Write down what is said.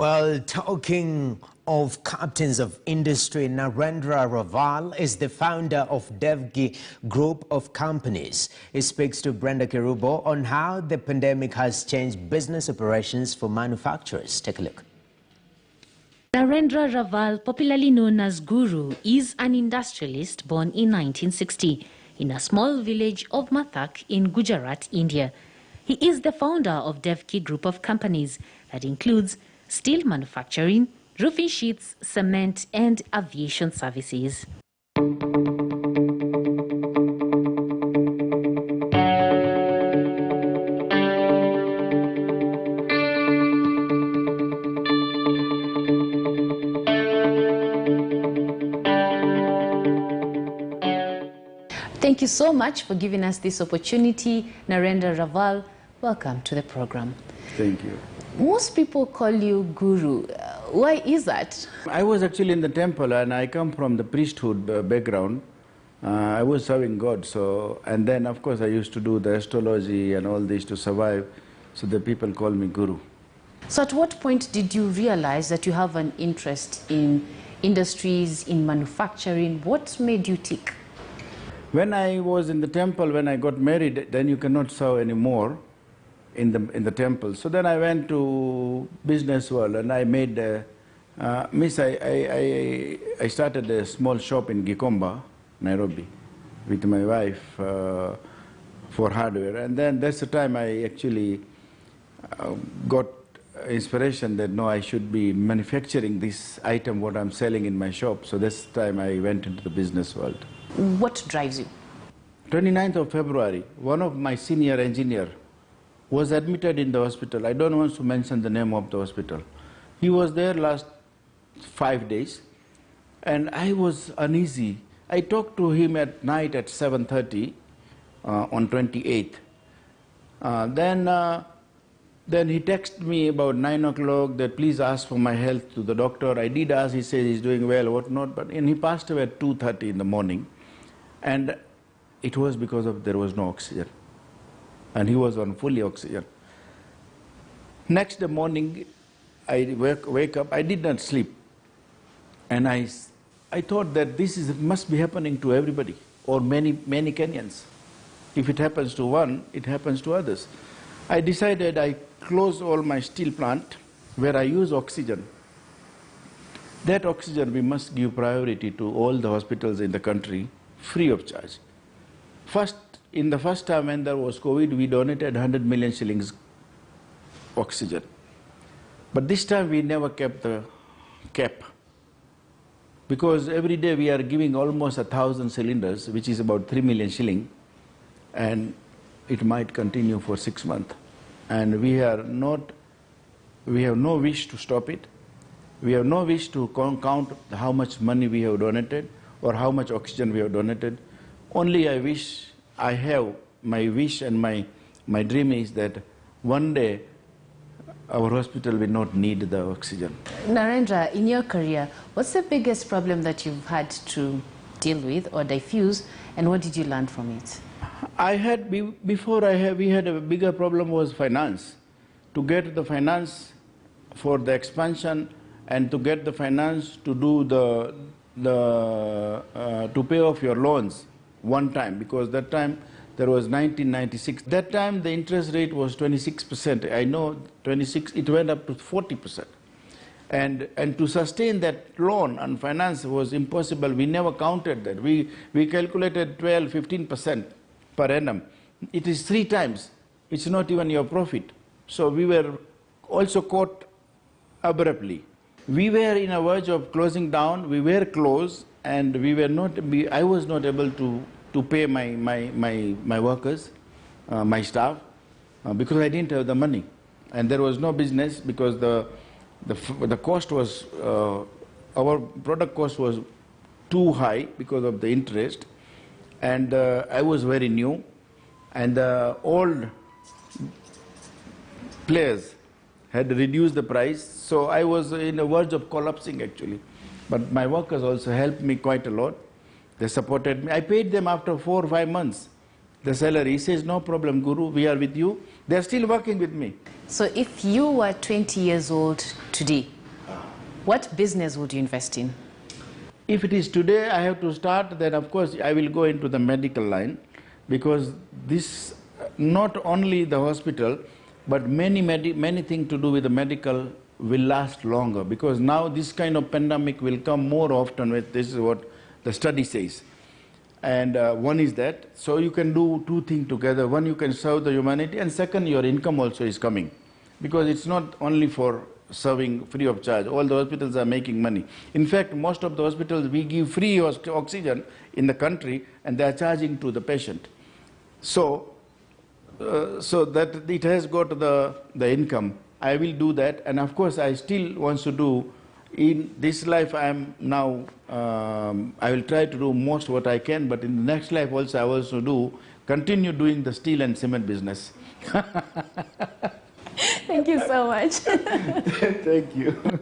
Well, talking of captains of industry, Narendra Raval is the founder of Devgi Group of Companies. He speaks to Brenda Kerubo on how the pandemic has changed business operations for manufacturers. Take a look. Narendra Raval, popularly known as Guru, is an industrialist born in 1960 in a small village of Mathak in Gujarat, India. He is the founder of Devgi Group of Companies that includes steel manufacturing, roofing sheets, cement and aviation services. Thank you so much for giving us this opportunity. Narendra Raval, welcome to the program. Thank you. Most people call you Guru. Why is that? I was actually in the temple and I come from the priesthood background. I was serving God, and then of course I used to do the astrology and all this to survive, so the people call me Guru. So at what point did you realize that you have an interest in industries, in manufacturing? What made you tick? When I was in the temple, when I got married, then you cannot serve anymore in the temple. So then I went to business world and I made I started a small shop in Gikomba, Nairobi, with my wife for hardware. And then that's the time I actually got inspiration that no, I should be manufacturing this item what I'm selling in my shop. So this time I went into the business world. What drives you? 29th of February, one of my senior engineer was admitted in the hospital. I don't want to mention the name of the hospital. He was there last 5 days and I was uneasy. I talked to him at night at 7:30 on 28th. Then he texted me about 9 o'clock that please ask for my health to the doctor. I did ask, he said he's doing well, whatnot, and he passed away at 2:30 in the morning. And it was because of there was no oxygen. And he was on fully oxygen. Next morning, I wake up, I did not sleep. And I thought that this must be happening to everybody, or many Kenyans. If it happens to one, it happens to others. I decided I close all my steel plant where I use oxygen. That oxygen we must give priority to all the hospitals in the country, free of charge. In the first time when there was COVID, we donated 100 million shillings oxygen. But this time we never kept the cap. Because every day we are giving almost 1,000 cylinders, which is about 3 million shilling, and it might continue for 6 months. And we have no wish to stop it. We have no wish to count how much money we have donated or how much oxygen we have donated. Only I have my wish and my dream is that one day our hospital will not need the oxygen. Narendra, in your career, what's the biggest problem that you've had to deal with or diffuse, and what did you learn from it? We had a bigger problem was finance. To get the finance for the expansion and to get the finance to do to pay off your loans one time, because that time there was 1996. That time the interest rate was 26%. I know 26, it went up to 40%. And to sustain that loan and finance was impossible. We never counted that. We calculated 12, 15% per annum. It is 3 times. It's not even your profit. So we were also caught abruptly. We were in a verge of closing down. We were closed, and I was not able to pay my workers, my staff, because I didn't have the money. And there was no business because the cost was, our product cost was too high because of the interest. And I was very new, and the old players had reduced the price, so I was in the verge of collapsing actually. But my workers also helped me quite a lot. They supported me. I paid them after 4 or 5 months. the salary. He says, no problem, Guru, we are with you. They are still working with me. So if you were 20 years old today, what business would you invest in? If it is today I have to start, then of course I will go into the medical line, because this, not only the hospital, but many things to do with the medical will last longer, because now this kind of pandemic will come more often. This is what the study says. And one is that, so you can do two things together. One, you can serve the humanity, and second, your income also is coming. Because it's not only for serving free of charge. All the hospitals are making money. In fact, most of the hospitals, we give free oxygen in the country, and they are charging to the patient. So that it has got the income. I will do that, and of course I still want to do, in this life I am now, I will try to do most what I can, but in the next life also I also continue doing the steel and cement business. Thank you so much. Thank you.